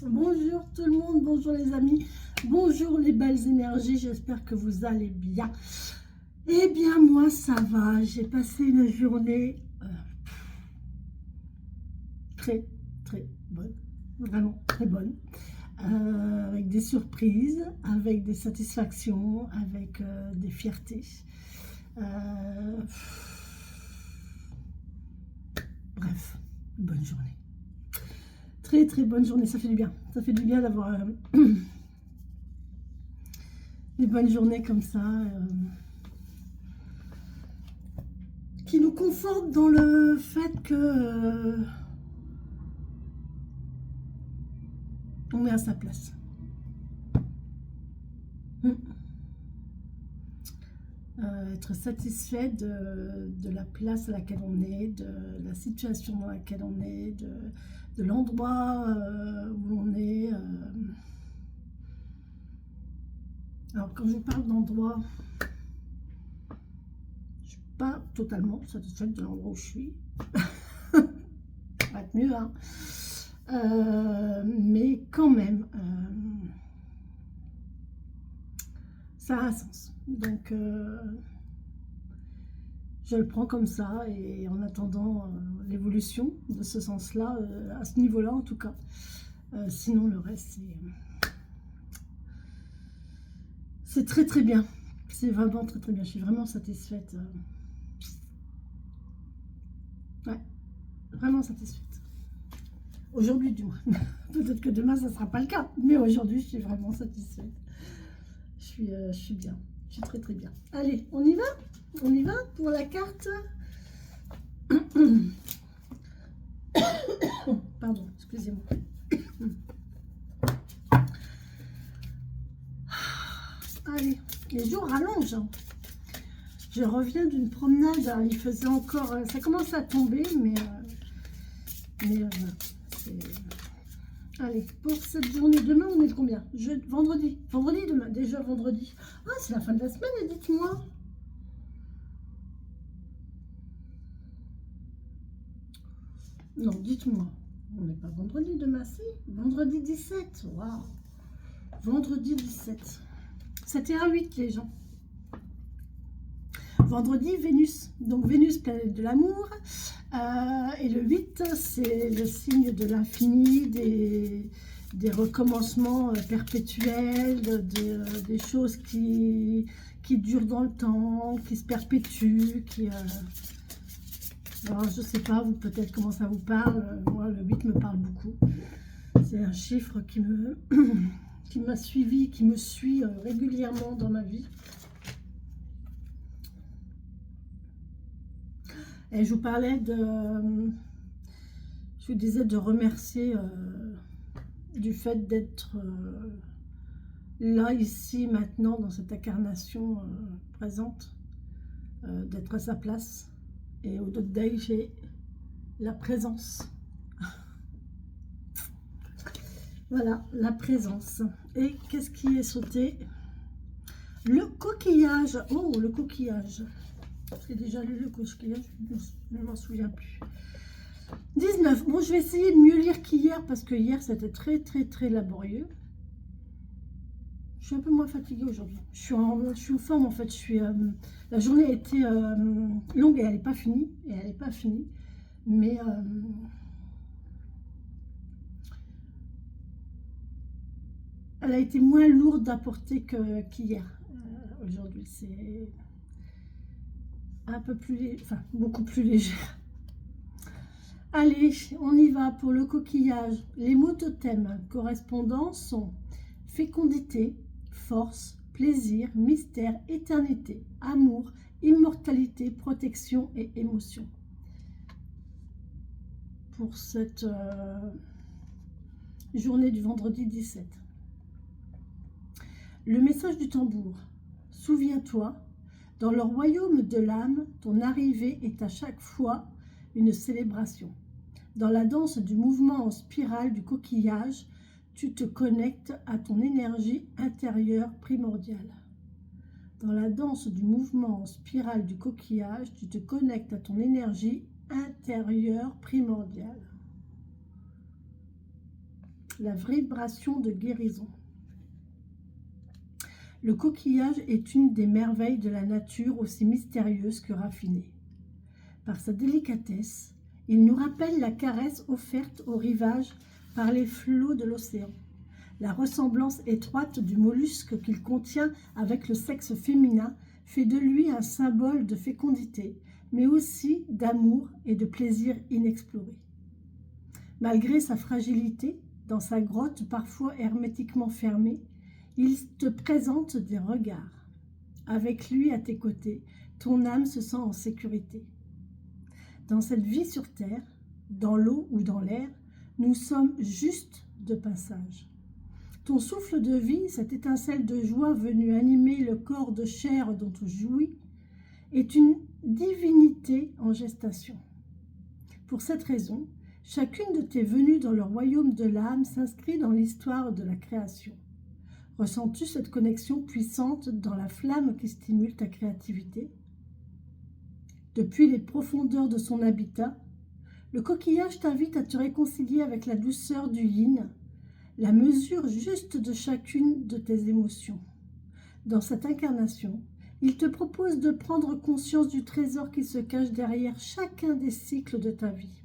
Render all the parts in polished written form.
Bonjour tout le monde, bonjour les amis, bonjour les belles énergies, j'espère que vous allez bien. Eh bien moi ça va, j'ai passé une journée très bonne, vraiment très bonne, avec des surprises, avec des satisfactions, avec des fiertés. Bref, bonne journée. Très bonne journée, ça fait du bien. Ça fait du bien d'avoir des bonnes journées comme ça, qui nous confortent dans le fait que on est à sa place. Être satisfait de la place à laquelle on est, de la situation dans laquelle on est, de l'endroit où on est. Alors quand je parle d'endroit, je suis pas totalement satisfaite de l'endroit où je suis. Ça va être mieux, hein. Mais quand même, ça a un sens. Donc, je le prends comme ça et en attendant l'évolution de ce sens-là, à ce niveau-là en tout cas. Sinon, le reste, c'est très bien. C'est vraiment très bien. Je suis vraiment satisfaite. Ouais, vraiment satisfaite. Aujourd'hui, du moins. Peut-être que demain, ça ne sera pas le cas. Mais aujourd'hui, je suis vraiment satisfaite. Je suis bien. Je suis très bien. Allez, on y va? On y va pour la carte. Pardon, excusez-moi. Allez, les jours rallongent. Je reviens d'une promenade. Il faisait encore... ça commence à tomber, mais allez, pour cette journée, demain, on est de combien? Vendredi. Vendredi, demain. Déjà vendredi. Ah, c'est la fin de la semaine, dites-moi. Non, dites-moi. On n'est pas vendredi demain, si. Vendredi 17. Waouh. Vendredi 17. C'était un 8, les gens. Vendredi, Vénus. Donc, Vénus, planète de l'amour. Et le 8, c'est le signe de l'infini, des recommencements perpétuels, des choses qui durent dans le temps, qui se perpétuent, alors, je ne sais pas, vous peut-être comment ça vous parle. Moi, le 8 me parle beaucoup. C'est un chiffre qui m'a suivi, qui me suit régulièrement dans ma vie. Et je vous parlais je vous disais de remercier du fait d'être là, ici, maintenant, dans cette incarnation présente, d'être à sa place. Et au dos de j'ai la présence. Voilà, la présence. Et qu'est-ce qui est sauté? Le coquillage. Oh, le coquillage. J'ai déjà lu le coquillage, je ne m'en souviens plus. 19. Bon, je vais essayer de mieux lire qu'hier, parce que hier, c'était très laborieux. Je suis un peu moins fatiguée aujourd'hui. Je suis en forme, en fait. La journée a été longue et elle n'est pas finie. Mais... elle a été moins lourde à porter qu'hier. Aujourd'hui, c'est un peu plus, enfin, beaucoup plus léger. Allez, on y va pour le coquillage. Les mots totems correspondants sont fécondité, force, plaisir, mystère, éternité, amour, immortalité, protection et émotion. Pour cette journée du vendredi 17. Le message du tambour. Souviens-toi, dans le royaume de l'âme, ton arrivée est à chaque fois une célébration. Dans la danse du mouvement en spirale du coquillage, tu te connectes à ton énergie intérieure primordiale. Dans la danse du mouvement en spirale du coquillage, tu te connectes à ton énergie intérieure primordiale. la vibration de guérison. Le coquillage est une des merveilles de la nature, aussi mystérieuse que raffinée. Par sa délicatesse, il nous rappelle la caresse offerte au rivage par les flots de l'océan. La ressemblance étroite du mollusque qu'il contient avec le sexe féminin fait de lui un symbole de fécondité, mais aussi d'amour et de plaisir inexploré. Malgré sa fragilité, dans sa grotte parfois hermétiquement fermée, il te présente des regards. Avec lui à tes côtés, ton âme se sent en sécurité. Dans cette vie sur terre, dans l'eau ou dans l'air, nous sommes juste de passage. Ton souffle de vie, cette étincelle de joie venue animer le corps de chair dont tu jouis, est une divinité en gestation. Pour cette raison, chacune de tes venues dans le royaume de l'âme s'inscrit dans l'histoire de la création. Ressens-tu cette connexion puissante dans la flamme qui stimule ta créativité? Depuis les profondeurs de son habitat, le coquillage t'invite à te réconcilier avec la douceur du yin, la mesure juste de chacune de tes émotions. Dans cette incarnation, il te propose de prendre conscience du trésor qui se cache derrière chacun des cycles de ta vie.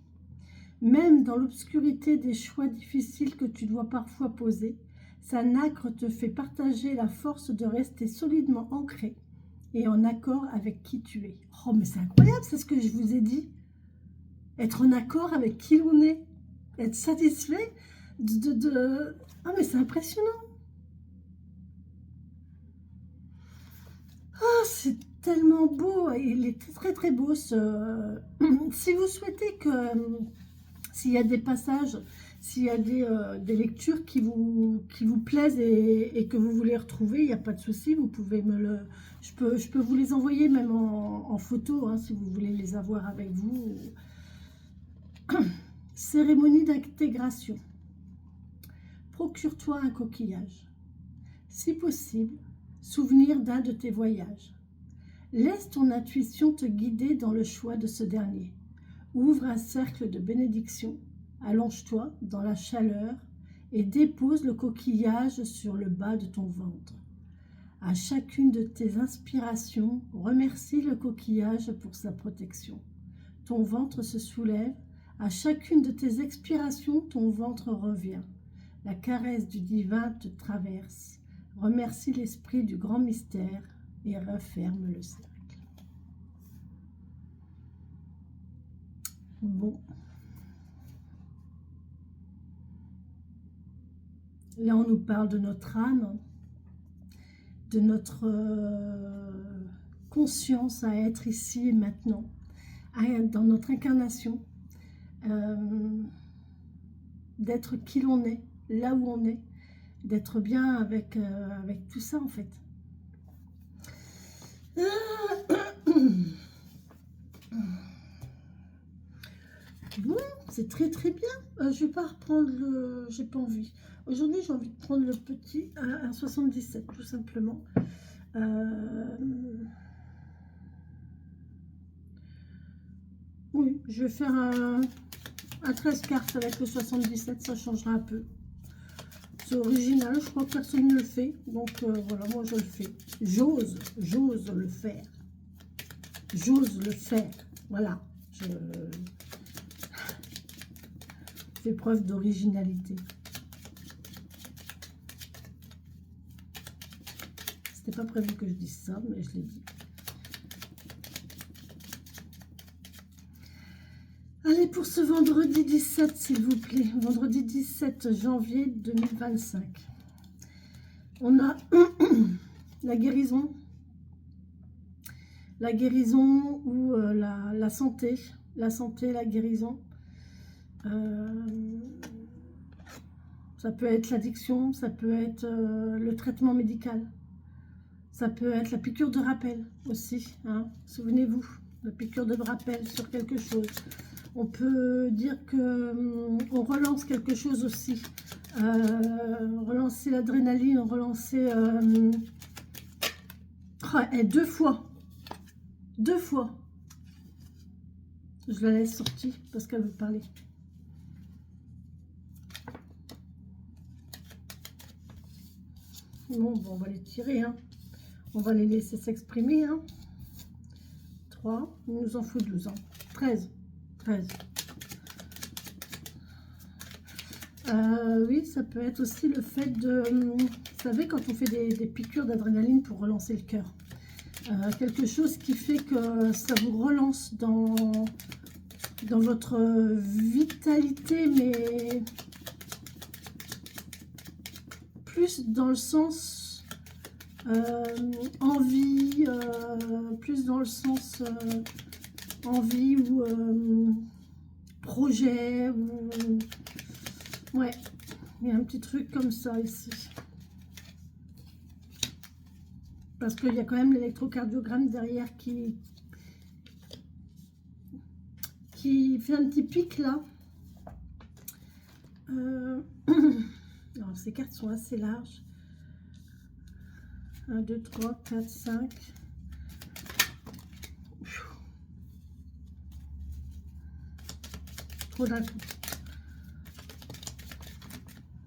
Même dans l'obscurité des choix difficiles que tu dois parfois poser, sa nacre te fait partager la force de rester solidement ancré et en accord avec qui tu es. Oh, mais c'est incroyable, c'est ce que je vous ai dit. Être en accord avec qui l'on est, être satisfait Ah, mais c'est impressionnant. Oh, c'est tellement beau. Il est très très beau. Si vous souhaitez que, s'il y a des passages, s'il y a des lectures qui vous plaisent et que vous voulez retrouver, il n'y a pas de souci, vous pouvez me le... Je peux vous les envoyer même en photo, hein, si vous voulez les avoir avec vous. Cérémonie d'intégration. Procure-toi un coquillage. Si possible, souvenir d'un de tes voyages. Laisse ton intuition te guider dans le choix de ce dernier. Ouvre un cercle de bénédiction. Allonge-toi dans la chaleur et dépose le coquillage sur le bas de ton ventre. À chacune de tes inspirations, remercie le coquillage pour sa protection. Ton ventre se soulève. À chacune de tes expirations, ton ventre revient. La caresse du divin te traverse. Remercie l'esprit du grand mystère et referme le cercle. Bon. Là, on nous parle de notre âme, de notre conscience à être ici et maintenant, dans notre incarnation, d'être qui l'on est, là où on est, d'être bien avec tout ça en fait. Bon, c'est très très bien. Je vais pas reprendre le... J'ai pas envie. Aujourd'hui, j'ai envie de prendre le petit un 77, tout simplement. Oui, je vais faire un 13 cartes avec le 77, ça changera un peu. C'est original, je crois que personne ne le fait. Donc voilà, moi je le fais. J'ose le faire. J'ose le faire. Voilà. Je fais preuve d'originalité. C'était pas prévu que je dise ça, mais je l'ai dit. Allez, pour ce vendredi 17, s'il vous plaît. Vendredi 17 janvier 2025. On a la guérison. La guérison ou la santé. La santé, la guérison. Ça peut être l'addiction, ça peut être le traitement médical. Ça peut être la piqûre de rappel aussi. Hein. Souvenez-vous, la piqûre de rappel sur quelque chose. On peut dire que on relance quelque chose aussi. Relancer l'adrénaline, relancer... et 2 fois. 2 fois. Je la laisse sortie parce qu'elle veut parler. Bon, on va les tirer, hein. On va les laisser s'exprimer, hein. 3, il nous en faut 12, hein. 13. 13. Oui, ça peut être aussi le fait de... Vous savez, quand on fait des piqûres d'adrénaline pour relancer le cœur. Quelque chose qui fait que ça vous relance dans votre vitalité, mais plus dans le sens envie, plus dans le sens envie ou projet, ou... ouais, il y a un petit truc comme ça ici. Parce qu'il y a quand même l'électrocardiogramme derrière qui fait un petit pic là. Alors ces cartes sont assez larges. 1, 2, 3, 4, 5. Trop d'un coup.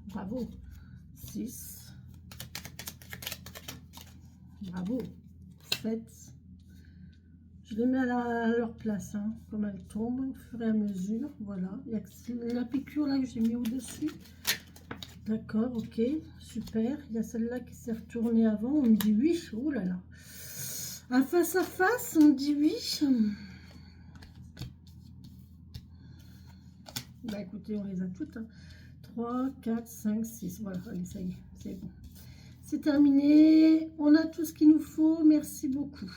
Bravo. 6. Bravo. 7. Je les mets à leur place, hein, comme elles tombent au fur et à mesure. Voilà. Il y a la piqûre là que j'ai mis au-dessus. D'accord, ok. Super. Il y a celle-là qui s'est retournée avant. On me dit oui. Oh là là. Un face à face, on me dit oui. Bah écoutez, on les a toutes. Hein. 3, 4, 5, 6. Voilà, allez, ça y est, c'est bon. C'est terminé. On a tout ce qu'il nous faut. Merci beaucoup.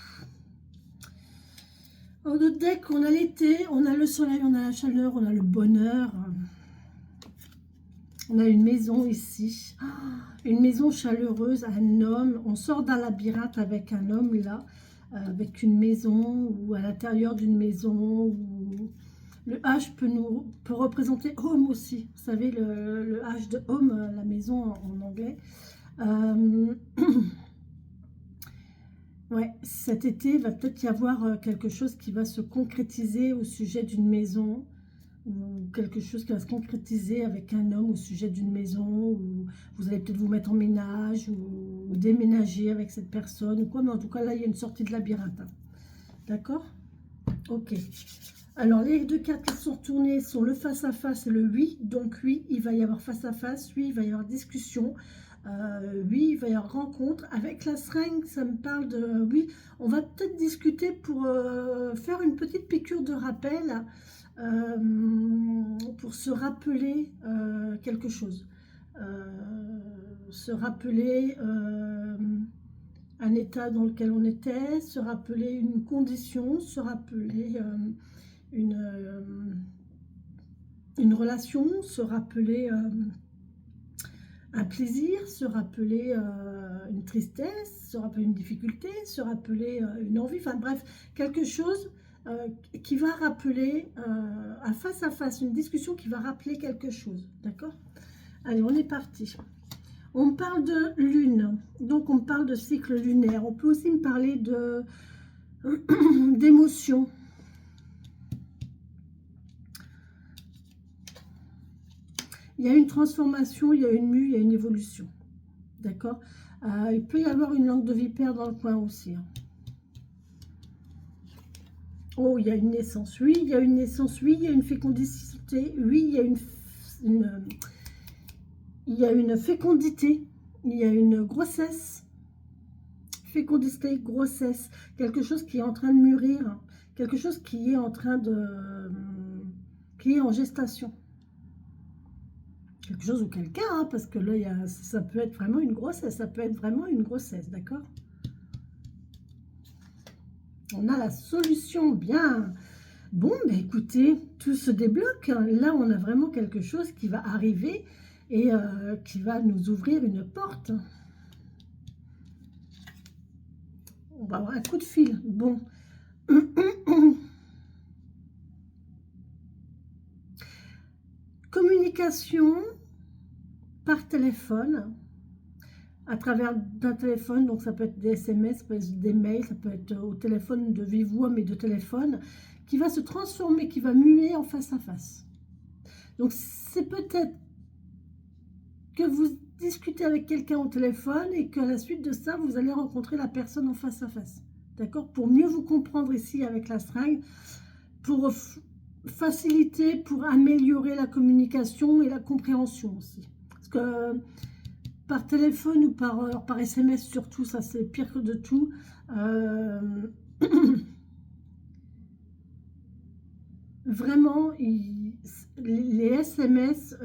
En notre deck, on a l'été, on a le soleil, on a la chaleur, on a le bonheur. On a une maison ici. Une maison chaleureuse, un homme. On sort d'un labyrinthe avec un homme là. Avec une maison ou à l'intérieur d'une maison. Où le H peut représenter home aussi. Vous savez, le H de home, la maison en anglais. Ouais, cet été, il va peut-être y avoir quelque chose qui va se concrétiser au sujet d'une maison, ou quelque chose qui va se concrétiser avec un homme au sujet d'une maison, ou vous allez peut-être vous mettre en ménage, ou déménager avec cette personne, ou quoi, mais en tout cas, là, il y a une sortie de labyrinthe. Hein. D'accord? Ok. Alors, les deux cartes qui sont retournées sont le face-à-face et le oui. Donc, oui, il va y avoir face-à-face, oui, il va y avoir discussion. Oui, il va y avoir rencontre. Avec la seringue, ça me parle de... Oui, on va peut-être discuter pour faire une petite piqûre de rappel, pour se rappeler quelque chose. Se rappeler un état dans lequel on était, se rappeler une condition, se rappeler une relation, se rappeler... un plaisir, se rappeler une tristesse, se rappeler une difficulté, se rappeler une envie, enfin bref, quelque chose qui va rappeler un face à face, une discussion qui va rappeler quelque chose, d'accord? Allez, on est parti. On me parle de lune, donc on me parle de cycle lunaire. On peut aussi me parler de d'émotions. Il y a une transformation, il y a une mue, il y a une évolution. D'accord? Il peut y avoir une langue de vipère dans le coin aussi. Hein. Oh, il y a une naissance. Oui, il y a une naissance. Oui, il y a une fécondité. Oui, il y a il y a une fécondité. Il y a une grossesse. Fécondité, grossesse. Quelque chose qui est en train de mûrir. Quelque chose qui est en train de... qui est en gestation. Quelque chose ou quelqu'un, hein, parce que là, ça peut être vraiment une grossesse, ça peut être vraiment une grossesse, d'accord? On a la solution, bien. Bon, mais écoutez, tout se débloque. Là, on a vraiment quelque chose qui va arriver et qui va nous ouvrir une porte. On va avoir un coup de fil. Bon. Communication par téléphone, à travers d'un téléphone, donc ça peut être des SMS, ça peut être des mails, ça peut être au téléphone de vive voix, mais de téléphone, qui va se transformer, qui va muer en face à face. Donc c'est peut-être que vous discutez avec quelqu'un au téléphone et qu'à la suite de ça, vous allez rencontrer la personne en face à face. D'accord? Pour mieux vous comprendre ici avec la seringue, pour faciliter, pour améliorer la communication et la compréhension aussi. Parce que par téléphone ou par SMS surtout, ça c'est pire que de tout. Vraiment, les SMS,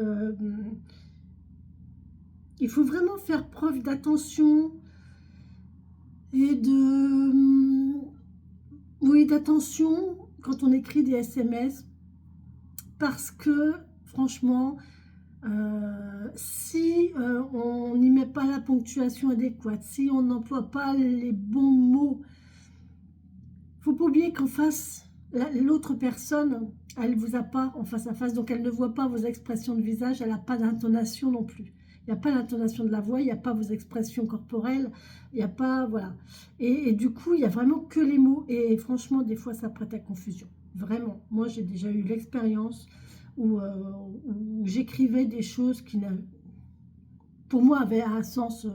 il faut vraiment faire preuve d'attention et oui, d'attention quand on écrit des SMS, parce que franchement, si on n'y met pas la ponctuation adéquate, si on n'emploie pas les bons mots, il ne faut pas oublier qu'en face, l'autre personne, elle ne vous a pas en face à face, donc elle ne voit pas vos expressions de visage, elle n'a pas d'intonation non plus. Il n'y a pas l'intonation de la voix, il n'y a pas vos expressions corporelles, il n'y a pas, voilà. Et du coup, il n'y a vraiment que les mots, et franchement, des fois, ça prête à confusion. Vraiment, moi, j'ai déjà eu l'expérience où j'écrivais des choses qui, pour moi, avaient un sens,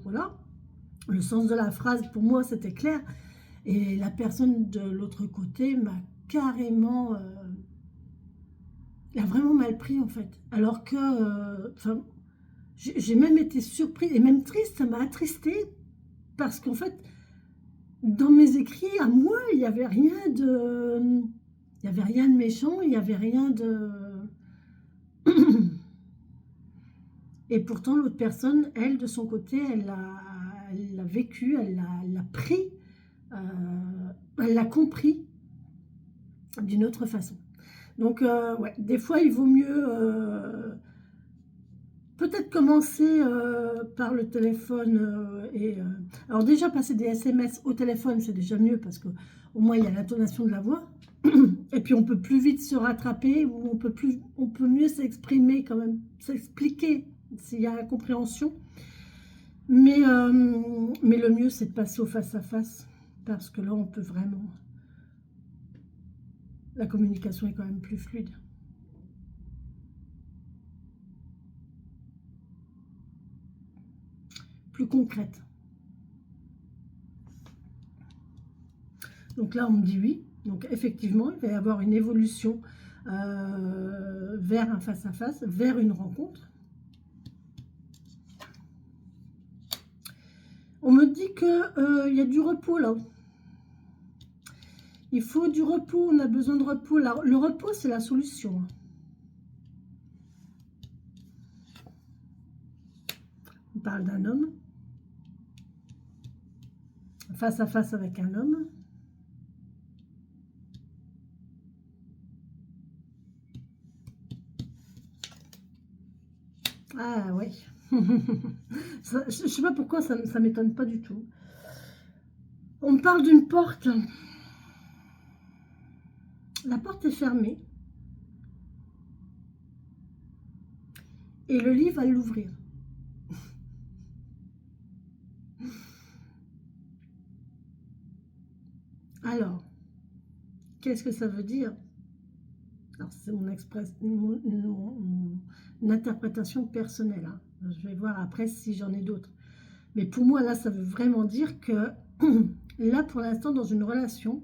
voilà. Le sens de la phrase, pour moi, c'était clair. Et la personne de l'autre côté m'a carrément... elle a vraiment mal pris, en fait. Alors que... enfin, j'ai même été surprise et même triste, ça m'a attristée. Parce qu'en fait, dans mes écrits, à moi, il n'y avait rien de... il n'y avait rien de méchant, il n'y avait rien de... Et pourtant, l'autre personne, elle, de son côté, elle l'a vécu, elle l'a pris, elle l'a compris d'une autre façon. Donc, ouais, des fois, il vaut mieux peut-être commencer par le téléphone. Alors déjà, passer des SMS au téléphone, c'est déjà mieux parce qu'au moins, il y a l'intonation de la voix. Et puis, on peut plus vite se rattraper, ou on peut mieux s'exprimer quand même, s'expliquer s'il y a incompréhension. Mais le mieux, c'est de passer au face-à-face, parce que là, on peut vraiment... La communication est quand même plus fluide. Plus concrète. Donc là, on me dit oui. Donc effectivement, il va y avoir une évolution vers un face-à-face, vers une rencontre. On me dit qu'il y a du repos là. Il faut du repos, on a besoin de repos. Le repos, c'est la solution. On parle d'un homme. Face à face avec un homme. Ah oui. Je ne sais pas pourquoi, ça ne m'étonne pas du tout. On me parle d'une porte. La porte est fermée. Et le lit va l'ouvrir. Alors, qu'est-ce que ça veut dire? Alors, c'est mon interprétation personnelle. Hein. Je vais voir après si j'en ai d'autres. Mais pour moi, là, ça veut vraiment dire que là, pour l'instant, dans une relation,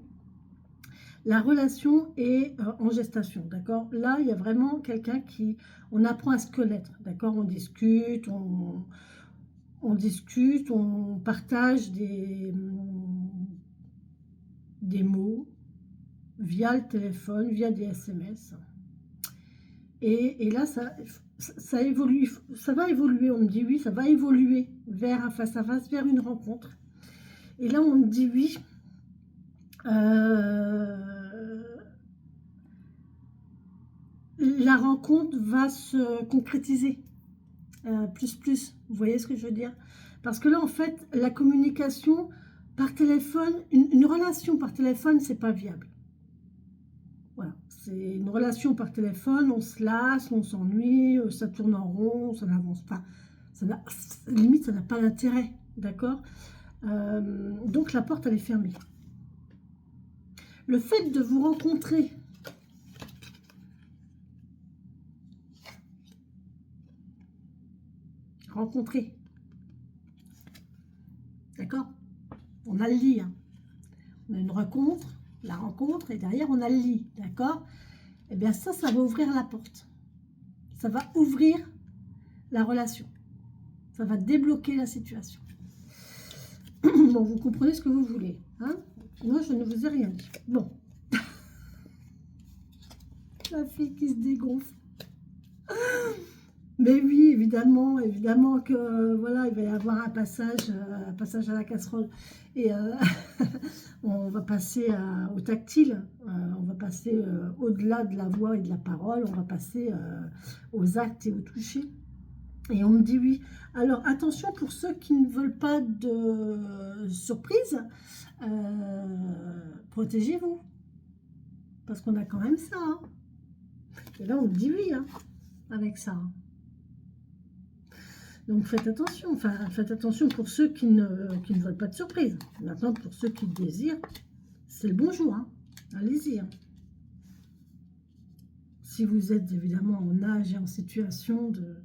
la relation est en gestation, d'accord? Là, il y a vraiment quelqu'un qui... On apprend à se connaître, d'accord? On discute, on partage des mots via le téléphone, via des SMS. Et là, ça évolue, ça va évoluer. On me dit oui, ça va évoluer vers un face-à-face, vers une rencontre. Et là, on me dit oui. La rencontre va se concrétiser. Plus. Vous voyez ce que je veux dire? Parce que là, en fait, la communication par téléphone, une relation par téléphone, c'est pas viable. Voilà, c'est une relation par téléphone, on se lasse, on s'ennuie, ça tourne en rond, ça n'avance pas. Limite, ça n'a pas d'intérêt, d'accord? Donc, la porte, elle est fermée. Le fait de vous rencontrer... rencontrer. D'accord? On a le lit. Hein. On a une rencontre, la rencontre, et derrière, on a le lit. D'accord? Eh bien, ça va ouvrir la porte. Ça va ouvrir la relation. Ça va débloquer la situation. Bon, vous comprenez ce que vous voulez. Hein? Moi, je ne vous ai rien dit. Bon. La fille qui se dégonfle. Mais oui, évidemment, évidemment que voilà, il va y avoir un passage à la casserole. Et on va passer au tactile. On va passer au-delà de la voix et de la parole. On va passer aux actes et au toucher. Et on me dit oui. Alors attention pour ceux qui ne veulent pas de surprise, protégez-vous. Parce qu'on a quand même ça. Hein. Et là on me dit oui, hein, avec ça. Donc faites attention. Enfin, faites attention pour ceux qui ne veulent pas de surprise. Maintenant pour ceux qui le désirent, c'est le bonjour. Hein. Allez-y. Hein. Si vous êtes évidemment en âge et en situation de...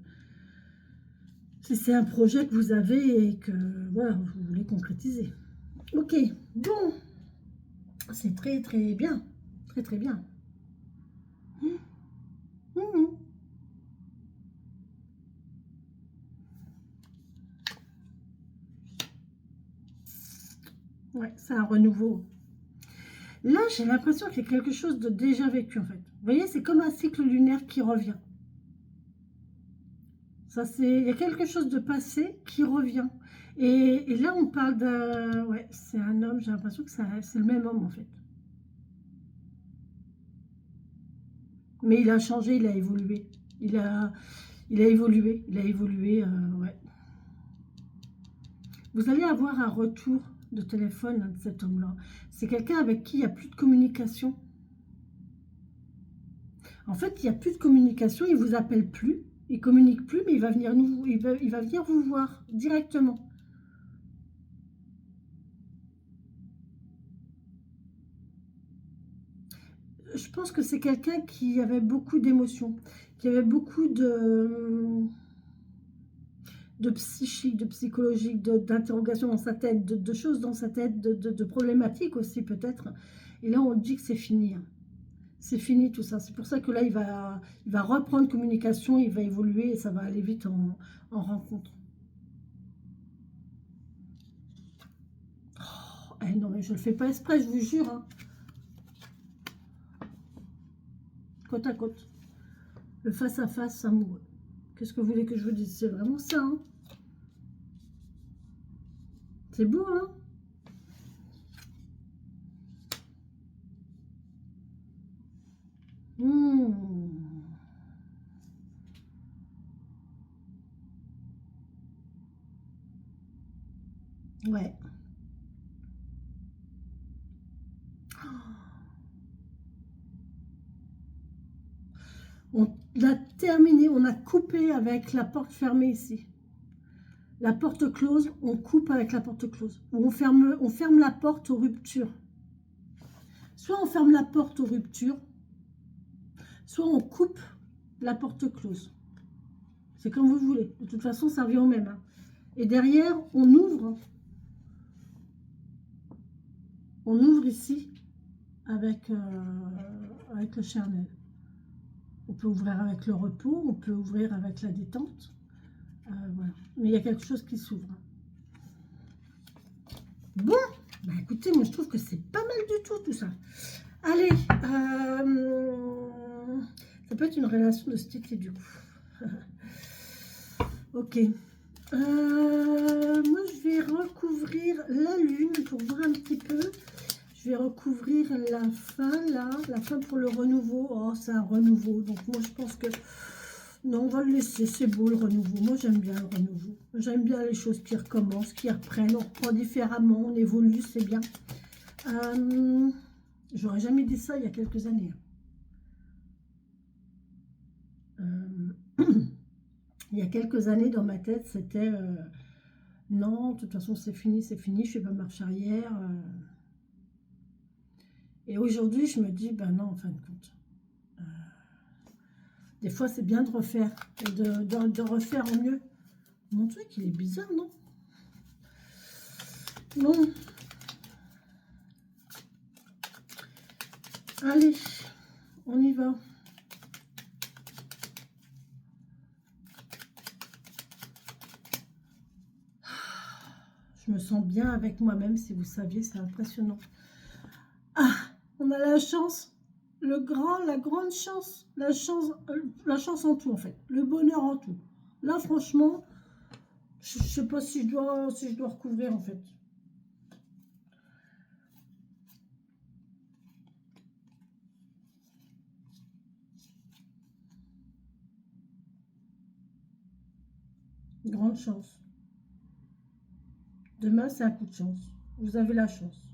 Si c'est un projet que vous avez et que voilà, vous voulez concrétiser. Ok, bon, c'est très très bien, très très bien. Ouais, c'est un renouveau. Là, j'ai l'impression qu'il y a quelque chose de déjà vécu en fait. Vous voyez, c'est comme un cycle lunaire qui revient. Ça, il y a quelque chose de passé qui revient. Et là, on parle d'un... Ouais, c'est un homme, j'ai l'impression que c'est le même homme, en fait. Mais il a changé, il a évolué. Il a évolué, ouais. Vous allez avoir un retour de téléphone de cet homme-là. C'est quelqu'un avec qui il n'y a plus de communication. En fait, il n'y a plus de communication, il ne vous appelle plus. Il ne communique plus, mais il va venir vous voir directement. Je pense que c'est quelqu'un qui avait beaucoup d'émotions, qui avait beaucoup de psychique, de psychologique, d'interrogations dans sa tête, de choses dans sa tête, de problématiques aussi peut-être. Et là, on dit que c'est fini. Hein. C'est fini tout ça. C'est pour ça que là, il va reprendre communication, il va évoluer et ça va aller vite en rencontre. Oh, non, mais je ne le fais pas exprès, je vous jure. Hein. Côte à côte. Le face-à-face amoureux. Qu'est-ce que vous voulez que je vous dise? C'est vraiment ça. Hein. C'est beau, hein? Ouais. On a terminé, on a coupé avec la porte fermée ici. La porte close, on coupe avec la porte close. On ferme la porte aux ruptures. Soit on ferme la porte aux ruptures, soit on coupe la porte close. C'est comme vous voulez. De toute façon, ça revient au même. Hein. Et derrière, on ouvre. On ouvre ici avec le charnel. On peut ouvrir avec le repos, on peut ouvrir avec la détente. Voilà. Mais il y a quelque chose qui s'ouvre. Bon, bah écoutez, moi je trouve que c'est pas mal du tout ça. Allez, ça peut être une relation de style du coup. Ok. Moi je vais recouvrir la lune pour voir un petit peu. Je vais recouvrir la fin là, la fin pour le renouveau. Oh, c'est un renouveau, donc moi je pense que... Non, on va le laisser, c'est beau le renouveau. Moi j'aime bien le renouveau. J'aime bien les choses qui recommencent, qui reprennent, on reprend différemment, on évolue, c'est bien. J'aurais jamais dit ça il y a quelques années. Il y a quelques années dans ma tête, c'était non, de toute façon c'est fini, je ne fais pas marche arrière. Et aujourd'hui, je me dis, ben non, en fin de compte. Des fois, c'est bien de refaire, et de refaire au mieux. Mon truc, il est bizarre, non? Bon. Allez, on y va. Je me sens bien avec moi-même, si vous saviez, c'est impressionnant. Ah, on a la chance, la grande chance, la chance en tout en fait, le bonheur en tout. Là, franchement, je sais pas si je dois recouvrir en fait. Grande chance. Demain, c'est un coup de chance. Vous avez la chance.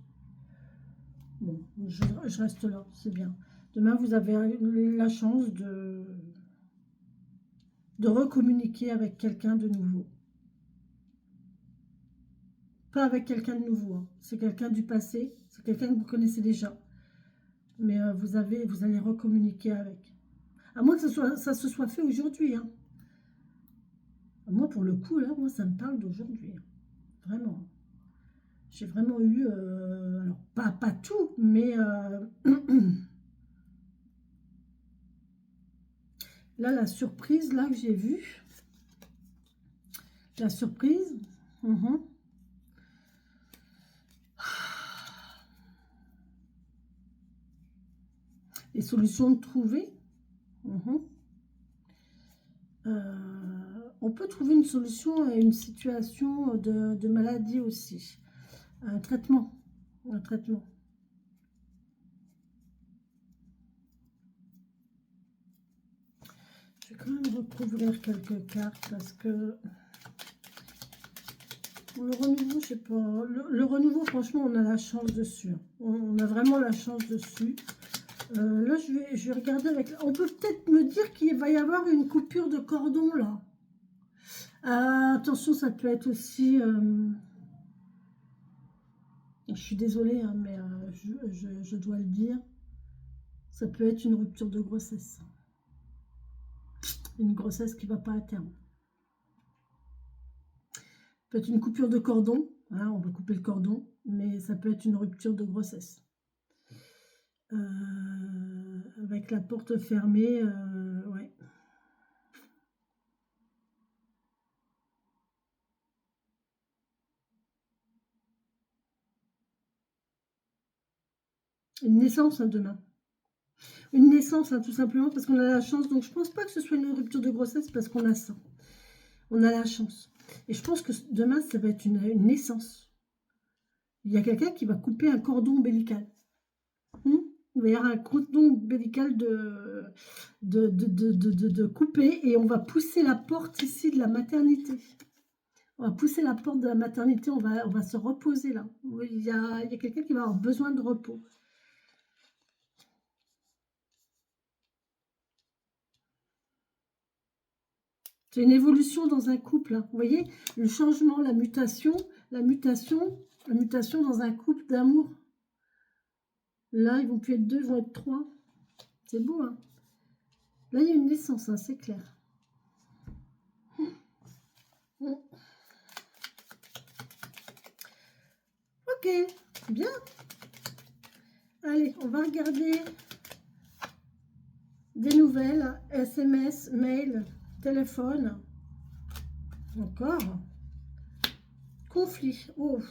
Bon, je reste là, c'est bien. Demain, vous avez la chance de recommuniquer avec quelqu'un de nouveau. Pas avec quelqu'un de nouveau, hein. C'est quelqu'un du passé, c'est quelqu'un que vous connaissez déjà. Mais vous allez recommuniquer avec. À moins que ça se soit fait aujourd'hui, hein. Moi, pour le coup, là, moi, ça me parle d'aujourd'hui, hein. Vraiment. J'ai vraiment eu, alors pas tout, mais là, la surprise, là, que j'ai vue, la surprise, les solutions trouvées, on peut trouver une solution à une situation de maladie aussi. Un traitement, un traitement. Je vais quand même recouvrir quelques cartes parce que le renouveau, je sais pas. Le renouveau, franchement, on a la chance dessus. On a vraiment la chance dessus. Là, je vais regarder avec... On peut peut-être me dire qu'il va y avoir une coupure de cordon, là. Attention, ça peut être aussi... je suis désolée, hein, mais je dois le dire. Ça peut être une rupture de grossesse. Une grossesse qui ne va pas à terme. Peut être une coupure de cordon, hein, on va couper le cordon, mais ça peut être une rupture de grossesse. Avec la porte fermée, ouais. Une naissance, hein, demain. Une naissance, hein, tout simplement, parce qu'on a la chance. Donc, je pense pas que ce soit une rupture de grossesse, parce qu'on a ça. On a la chance. Et je pense que demain, ça va être une naissance. Il y a quelqu'un qui va couper un cordon ombilical. Il va y avoir un cordon ombilical de couper, et on va pousser la porte ici de la maternité. On va pousser la porte de la maternité, on va se reposer là. Il y a quelqu'un qui va avoir besoin de repos. C'est une évolution dans un couple, hein. Vous voyez, le changement, la mutation dans un couple d'amour. Là, ils vont plus être deux, ils vont être trois. C'est beau, hein. Là, il y a une naissance, hein, c'est clair. Ok, bien. Allez, on va regarder des nouvelles, SMS, mail, téléphone. Encore. Conflit. Oh.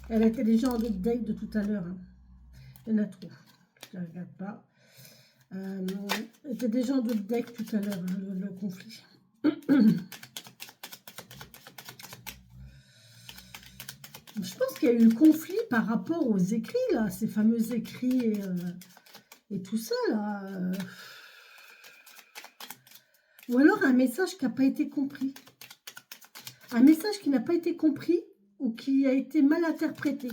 Elle était déjà en update de tout à l'heure, hein. Il y en a trop. Je ne regarde pas. Elle était déjà en update tout à l'heure, hein, le conflit. Je pense qu'il y a eu le conflit par rapport aux écrits, là, ces fameux écrits et tout ça, là. Ou alors un message qui n'a pas été compris. Un message qui n'a pas été compris ou qui a été mal interprété.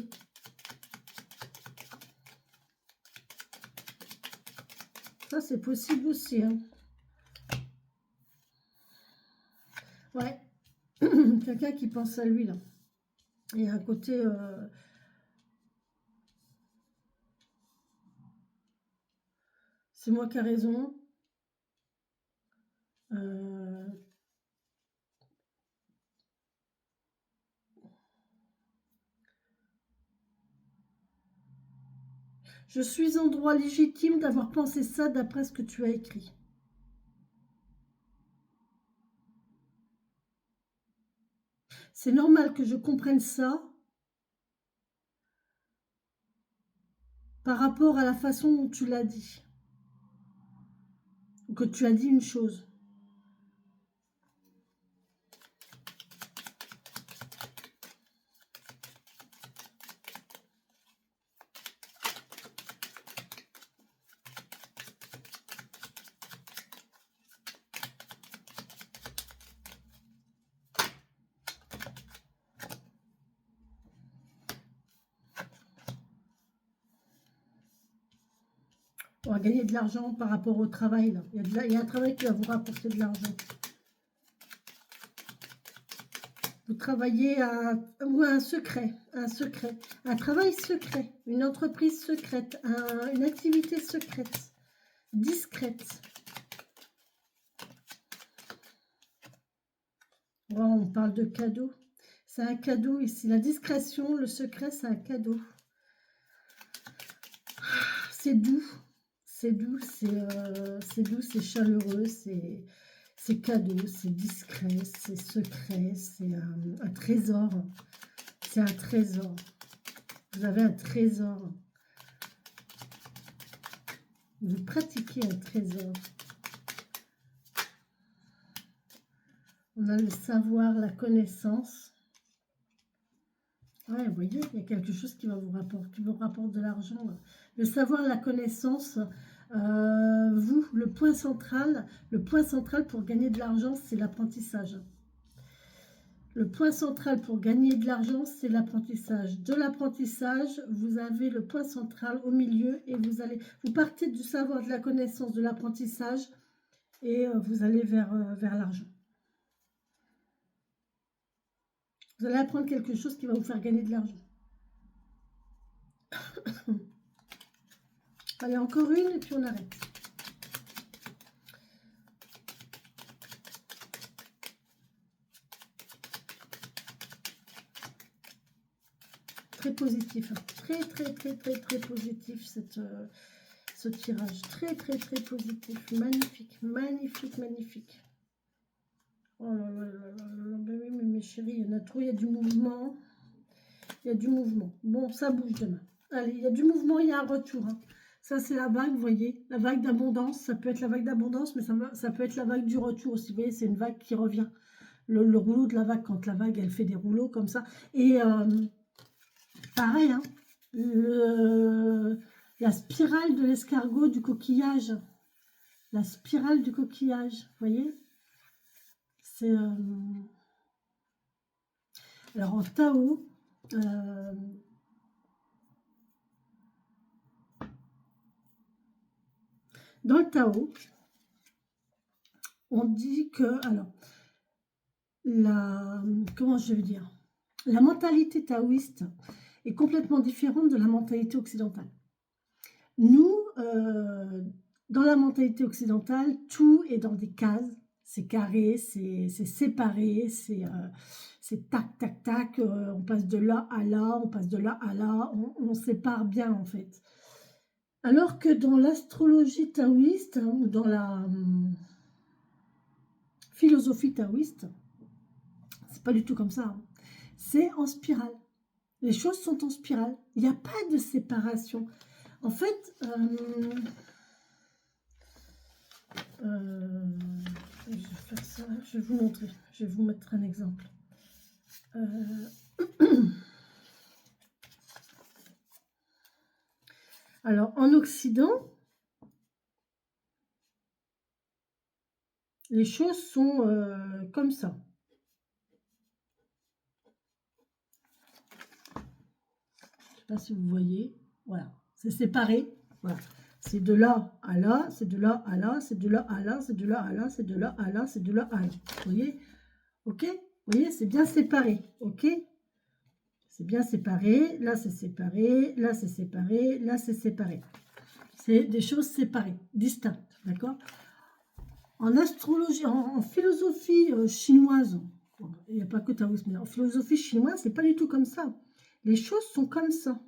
Ça, c'est possible aussi, hein. Ouais. Quelqu'un qui pense à lui, là. Et un côté... c'est moi qui ai raison. Je suis en droit légitime d'avoir pensé ça d'après ce que tu as écrit. C'est normal que je comprenne ça par rapport à la façon dont tu l'as dit. Ou que tu as dit une chose. On va gagner de l'argent par rapport au travail. Là. Il y a un travail qui va vous rapporter de l'argent. Vous travaillez à ou un secret, un travail secret, une entreprise secrète, une activité secrète, discrète. Oh, on parle de cadeau. C'est un cadeau ici. La discrétion, le secret, c'est un cadeau. C'est doux. C'est doux, c'est doux, c'est chaleureux, c'est cadeau, c'est discret, c'est secret, c'est un trésor. C'est un trésor. Vous avez un trésor. Vous pratiquez un trésor. On a le savoir, la connaissance. Ouais, vous voyez, il y a quelque chose qui va vous rapporte de l'argent. Le savoir, la connaissance, vous, le point central pour gagner de l'argent, c'est l'apprentissage. Le point central pour gagner de l'argent, c'est l'apprentissage. De l'apprentissage, vous avez le point central au milieu et vous partez du savoir, de la connaissance, de l'apprentissage et vous allez vers l'argent. Vous allez apprendre quelque chose qui va vous faire gagner de l'argent. Allez, encore une et puis on arrête. Très positif. Très positif ce tirage. Très positif. Magnifique, magnifique, magnifique. Oh là là là là là, ben oui, mais mes chéris, il y en a trop, il y a du mouvement. Il y a du mouvement. Bon, ça bouge demain. Allez, il y a du mouvement, il y a un retour. Hein. Ça, c'est la vague, vous voyez. La vague d'abondance, ça peut être la vague d'abondance, mais ça peut être la vague du retour aussi. Vous voyez, c'est une vague qui revient. Le rouleau de la vague, quand la vague, elle fait des rouleaux comme ça. Et pareil, hein, la spirale de l'escargot du coquillage. La spirale du coquillage, vous voyez. C'est... Alors, en Tao, dans le Tao, on dit que, alors, comment je vais dire, la mentalité taoïste est complètement différente de la mentalité occidentale. Nous, dans la mentalité occidentale, tout est dans des cases, c'est carré, c'est séparé, c'est tac, tac, tac, on passe de là à là, on passe de là à là, on sépare bien en fait. Alors que dans l'astrologie taoïste, hein, ou dans la philosophie taoïste, c'est pas du tout comme ça. Hein. C'est en spirale. Les choses sont en spirale. Il n'y a pas de séparation. En fait, je vais faire ça. Je vais vous montrer. Je vais vous mettre un exemple. Alors, en Occident, les choses sont comme ça. Je ne sais pas si vous voyez. Voilà, c'est séparé. Voilà. C'est de là à là, c'est de là à là, c'est de là à là, c'est de là à là, c'est de là à là, c'est de là à là. Vous voyez? Ok? Vous voyez, c'est bien séparé. Ok? C'est bien séparé. Là, c'est séparé. Là, c'est séparé. Là, c'est séparé. C'est des choses séparées, distinctes. D'accord? En astrologie, en philosophie chinoise, il n'y a pas que taoïsme, mais en philosophie chinoise, c'est pas du tout comme ça. Les choses sont comme ça.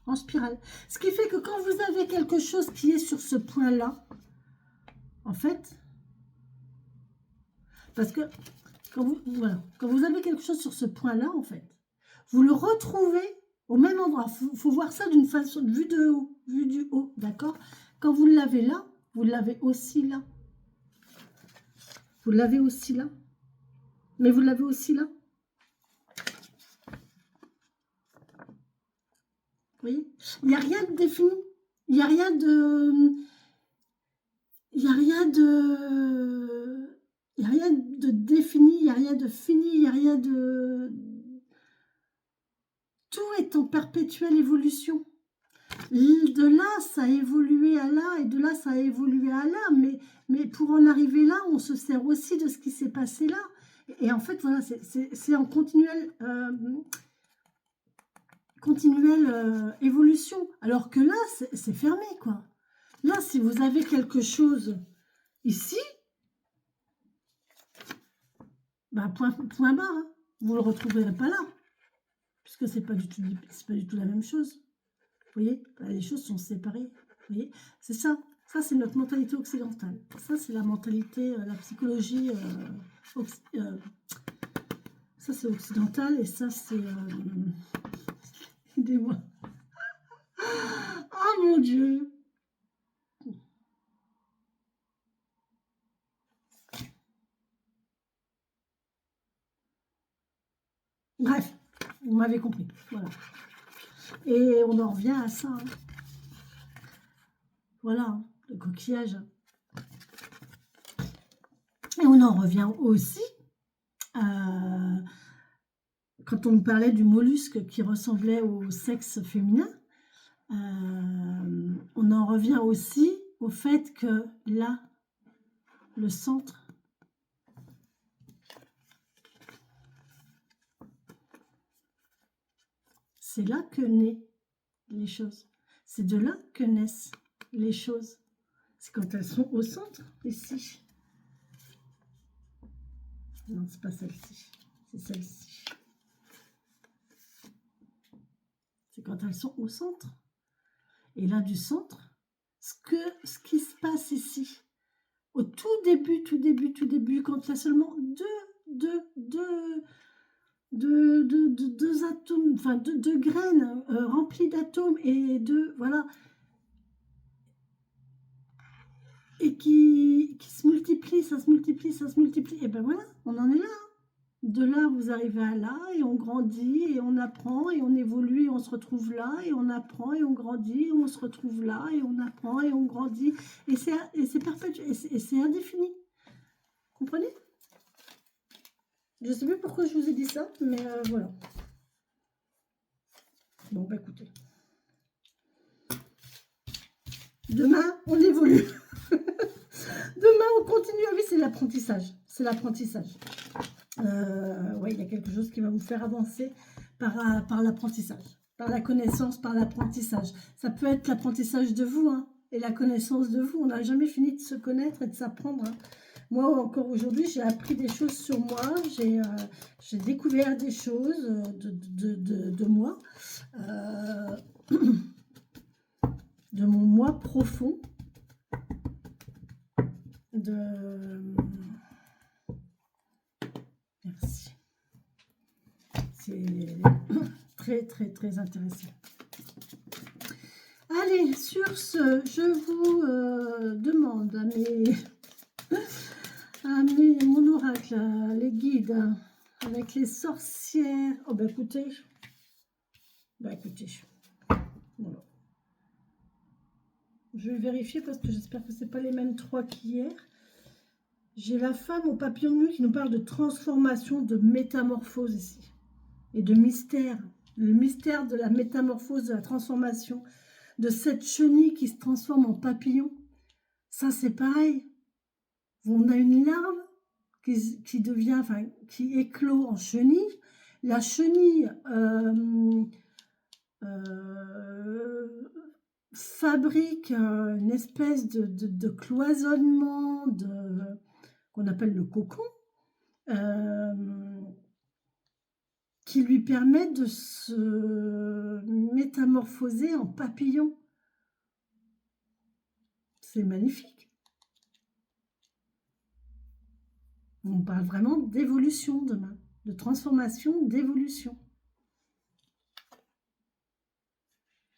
en spirale. Ce qui fait que quand vous avez quelque chose qui est sur ce point-là, en fait, parce que quand vous avez quelque chose sur ce point-là, en fait, vous le retrouvez au même endroit. Il faut voir ça d'une façon, vue de haut, vue du haut, d'accord? Quand vous l'avez là, vous l'avez aussi là. Vous l'avez aussi là. Mais vous l'avez aussi là. Vous voyez? Il n'y a rien de défini. Il n'y a rien de... Il n'y a rien de... Il n'y a rien de défini, il n'y a rien de fini, il n'y a rien de... Tout est en perpétuelle évolution. De là, ça a évolué à là, et de là, ça a évolué à là. Mais pour en arriver là, on se sert aussi de ce qui s'est passé là. Et en fait, voilà, c'est en continuelle évolution. Alors que là, c'est fermé, quoi. Là, si vous avez quelque chose ici, bah, point barre, hein. Vous ne le retrouverez pas là. Puisque c'est pas du tout la même chose. Vous voyez, les choses sont séparées. Vous voyez, c'est ça. Ça, c'est notre mentalité occidentale. Ça, c'est la mentalité, la psychologie. Ça, c'est occidental et ça, c'est... Aidez-moi. Oh mon Dieu. Bref, vous m'avez compris. Voilà. Et on en revient à ça. Hein. Voilà, hein, le coquillage. Et on en revient aussi quand on parlait du mollusque qui ressemblait au sexe féminin. On en revient aussi au fait que là, le centre, c'est là que naissent les choses. C'est de là que naissent les choses. C'est quand elles sont au centre, ici. Non, c'est pas celle-ci, c'est celle-ci. C'est quand elles sont au centre. Et là, du centre, ce qui se passe ici, au tout début, quand il y a seulement deux atomes, enfin deux graines remplies d'atomes et voilà, et qui se multiplient, ça se multiplie, et ben voilà, on en est là. De là, vous arrivez à là, et on grandit, et on apprend, et on évolue, et on se retrouve là, et on apprend, et on grandit, et on se retrouve là, et on apprend, et on grandit, et c'est perpétuel, et c'est indéfini. Comprenez? Je ne sais plus pourquoi je vous ai dit ça, mais voilà. Bon, bah écoutez. Demain, on évolue. Demain, on continue. Ah oui, c'est l'apprentissage. C'est l'apprentissage. Oui, il y a quelque chose qui va vous faire avancer par l'apprentissage. Par la connaissance, par l'apprentissage. Ça peut être l'apprentissage de vous, hein, et la connaissance de vous. On n'a jamais fini de se connaître et de s'apprendre. Hein. Moi, encore aujourd'hui, j'ai appris des choses sur moi. J'ai découvert des choses de moi. De mon moi profond. Merci. C'est très, très, très intéressant. Allez, sur ce, je vous demande à mon oracle, les guides, avec les sorcières. Oh, bah écoutez. Voilà. Je vais vérifier parce que j'espère que ce n'est pas les mêmes trois qu'hier. J'ai la femme au papillon de nuit qui nous parle de transformation, de métamorphose ici. Et de mystère. Le mystère de la métamorphose, de la transformation. De cette chenille qui se transforme en papillon. Ça, c'est pareil. On a une larve qui devient, enfin, qui éclot en chenille. La chenille fabrique une espèce de cloisonnement qu'on appelle le cocon. qui lui permet de se métamorphoser en papillon. C'est magnifique. On parle vraiment d'évolution demain, de transformation, d'évolution.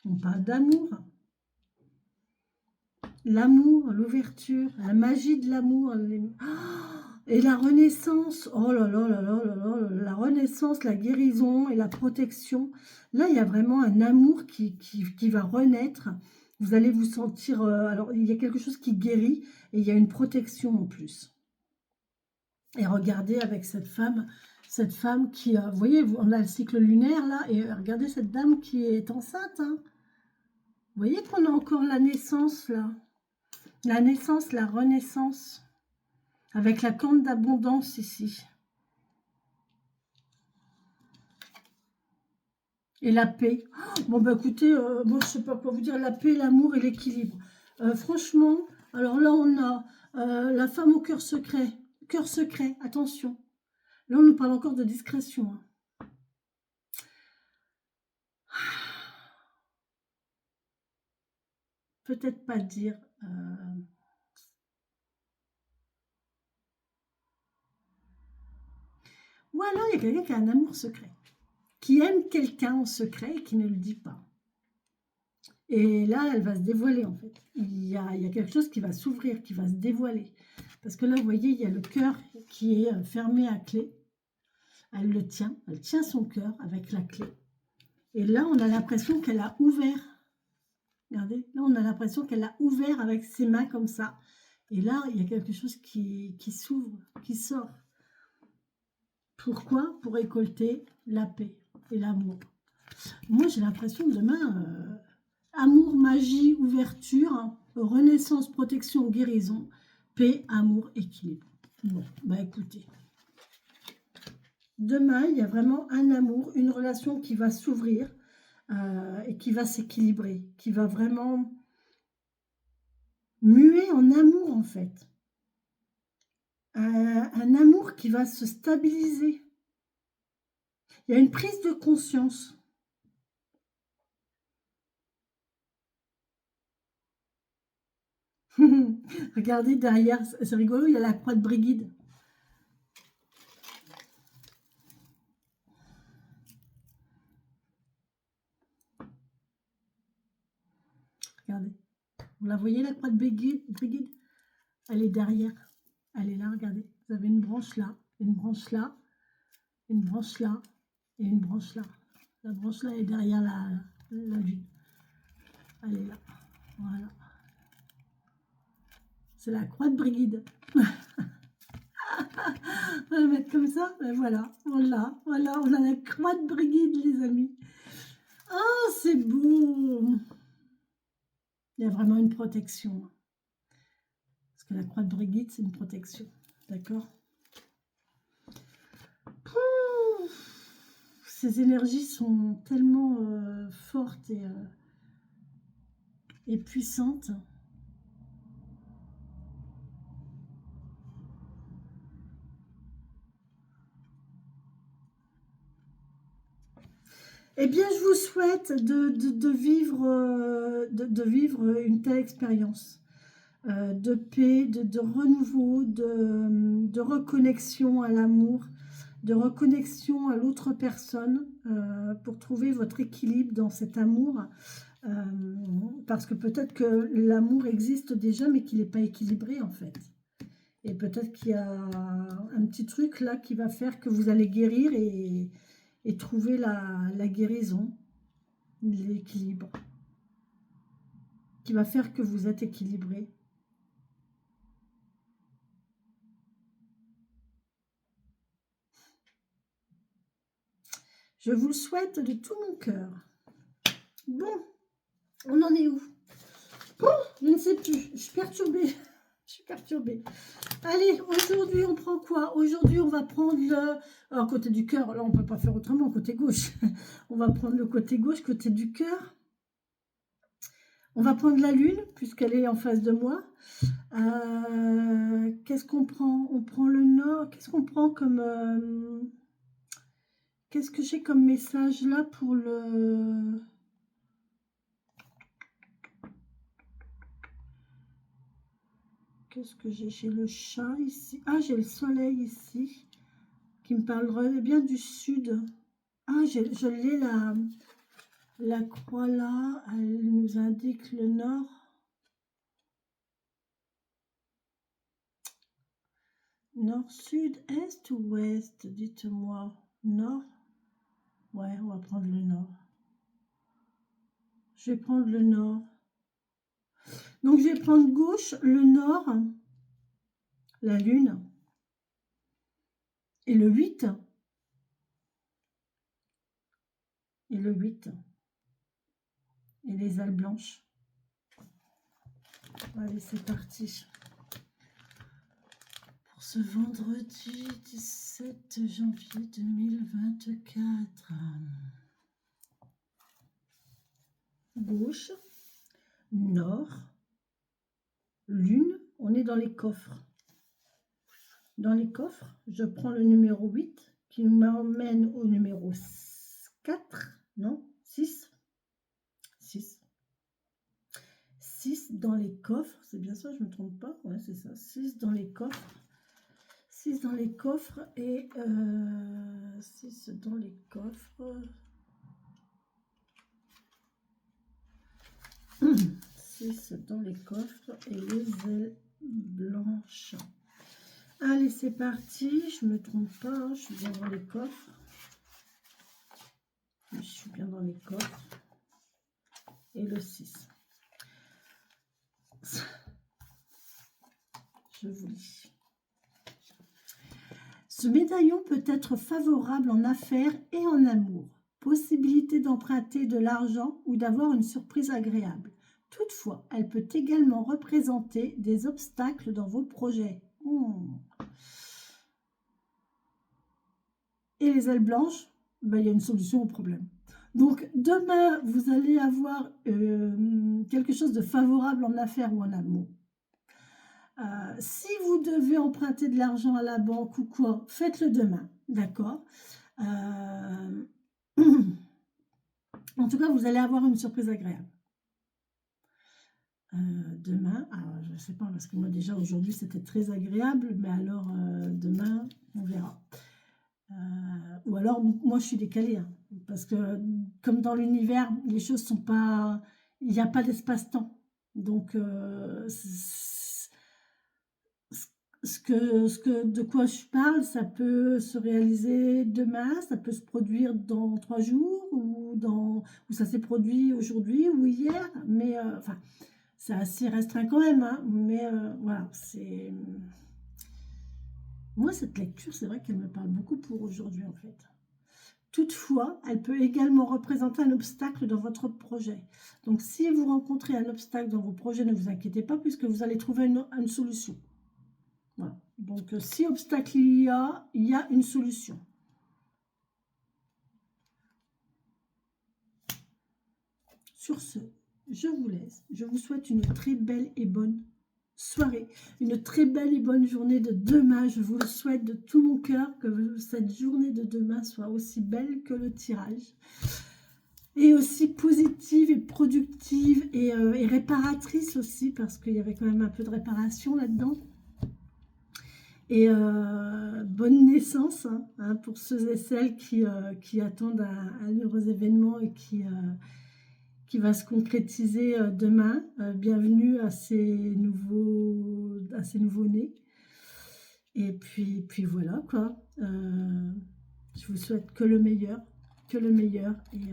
On parle d'amour. L'amour, l'ouverture, la magie de l'amour. Et la renaissance. Oh là là là là là là, la renaissance, la guérison et la protection. Là, il y a vraiment un amour qui va renaître. Vous allez vous sentir... alors, il y a quelque chose qui guérit et il y a une protection en plus. Et regardez avec cette femme qui... vous voyez, on a le cycle lunaire là. Et regardez cette dame qui est enceinte. Hein. Vous voyez qu'on a encore la naissance là. La naissance, la renaissance. Avec la corne d'abondance ici. Et la paix. Bon, bah écoutez, moi je sais pas quoi vous dire. La paix, l'amour et l'équilibre. Franchement, alors là on a la femme au cœur secret. Cœur secret, attention. Là on nous parle encore de discrétion. Hein. Peut-être pas dire... Ou alors il y a quelqu'un qui a un amour secret. Qui aime quelqu'un en secret et qui ne le dit pas. Et là, elle va se dévoiler en fait. Il y a quelque chose qui va s'ouvrir, qui va se dévoiler. Parce que là, vous voyez, il y a le cœur qui est fermé à clé. Elle le tient, elle tient son cœur avec la clé. Et là, on a l'impression qu'elle a ouvert. Regardez, là, on a l'impression qu'elle a ouvert avec ses mains comme ça. Et là, il y a quelque chose qui s'ouvre, qui sort. Pourquoi? Pour récolter la paix et l'amour. Moi, j'ai l'impression demain... amour, magie, ouverture, renaissance, protection, guérison, paix, amour, équilibre. Bon, bah écoutez. Demain, il y a vraiment un amour, une relation qui va s'ouvrir et qui va s'équilibrer, qui va vraiment muer en amour en fait. Un amour qui va se stabiliser. Il y a une prise de conscience. Regardez derrière, c'est rigolo, il y a la croix de Brigide. Regardez. Vous la voyez, la croix de Brigide? Elle est derrière. Elle est là, regardez. Vous avez une branche là, une branche là, une branche là et une branche là. La branche là est derrière la lune. Elle est là. Voilà. C'est la croix de Brigide. On va le mettre comme ça. Ben voilà, voilà, on a la croix de Brigide, les amis. Oh, c'est beau. Il y a vraiment une protection. Parce que la croix de Brigide, c'est une protection. D'accord? Ces énergies sont tellement fortes et puissantes. Eh bien, je vous souhaite de vivre une telle expérience de paix, de renouveau, de reconnexion à l'amour, de reconnexion à l'autre personne pour trouver votre équilibre dans cet amour. Parce que peut-être que l'amour existe déjà, mais qu'il n'est pas équilibré en fait. Et peut-être qu'il y a un petit truc là qui va faire que vous allez guérir et trouver la guérison, l'équilibre, qui va faire que vous êtes équilibré. Je vous le souhaite de tout mon cœur. Bon, on en est où? Oh, je ne sais plus, je suis perturbée. Je suis perturbée. Allez, aujourd'hui, on prend quoi? Aujourd'hui, on va prendre le... Alors, côté du cœur, là, on ne peut pas faire autrement, côté gauche. On va prendre le côté gauche, côté du cœur. On va prendre la lune, puisqu'elle est en face de moi. Qu'est-ce qu'on prend? On prend le nord. Qu'est-ce qu'on prend comme... Qu'est-ce que j'ai comme message là pour le... Qu'est-ce que j'ai le chat ici? Ah, j'ai le soleil ici, qui me parlerait bien du sud. Ah, je l'ai la croix là, elle nous indique le nord. Nord, sud, est ou ouest? Dites-moi. Nord? Ouais, on va prendre le nord. Je vais prendre le nord. Donc, je vais prendre gauche, le nord, la lune, et le 8. Et le 8. Et les ailes blanches. Allez, c'est parti. Pour ce vendredi 17 janvier 2024. Gauche, nord, lune, on est dans les coffres. Dans les coffres, je prends le numéro 8 qui m'emmène au numéro 4, non, 6. 6 dans les coffres, c'est bien ça, je ne me trompe pas, ouais, c'est ça, 6 dans les coffres. 6 dans les coffres et 6 dans les coffres. 6 dans les coffres et les ailes blanches. Allez, c'est parti. Je ne me trompe pas, hein, je suis bien dans les coffres. Je suis bien dans les coffres. Et le 6. Je vous lis. Ce médaillon peut être favorable en affaires et en amour. Possibilité d'emprunter de l'argent ou d'avoir une surprise agréable. Toutefois, elle peut également représenter des obstacles dans vos projets. Et les ailes blanches, ben, il y a une solution au problème. Donc, demain, vous allez avoir quelque chose de favorable en affaires ou en amour. Si vous devez emprunter de l'argent à la banque ou quoi, faites-le demain, d'accord? En tout cas, vous allez avoir une surprise agréable. Demain, alors je ne sais pas, parce que moi déjà aujourd'hui c'était très agréable, mais alors demain, on verra. Ou alors, moi je suis décalée, hein, parce que comme dans l'univers, les choses sont pas... Il n'y a pas d'espace-temps. Donc, de quoi je parle, ça peut se réaliser demain, ça peut se produire dans 3 jours, ou ça s'est produit aujourd'hui ou hier, mais enfin, c'est assez restreint quand même, hein, mais voilà, c'est... Moi, cette lecture, c'est vrai qu'elle me parle beaucoup pour aujourd'hui, en fait. Toutefois, elle peut également représenter un obstacle dans votre projet. Donc, si vous rencontrez un obstacle dans vos projets, ne vous inquiétez pas, puisque vous allez trouver une solution. Voilà. Donc, si obstacle il y a une solution. Sur ce, je vous laisse. Je vous souhaite une très belle et bonne soirée, une très belle et bonne journée de demain. Je vous le souhaite de tout mon cœur, que cette journée de demain soit aussi belle que le tirage, et aussi positive et productive et réparatrice aussi, parce qu'il y avait quand même un peu de réparation là-dedans. Et bonne naissance, hein, pour ceux et celles qui attendent un heureux événement et qui va se concrétiser demain. Bienvenue à ces nouveaux-nés. Et puis voilà, quoi. Je vous souhaite que le meilleur. Et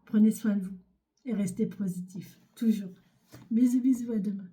prenez soin de vous. Et restez positif, toujours. Bisous, bisous, à demain.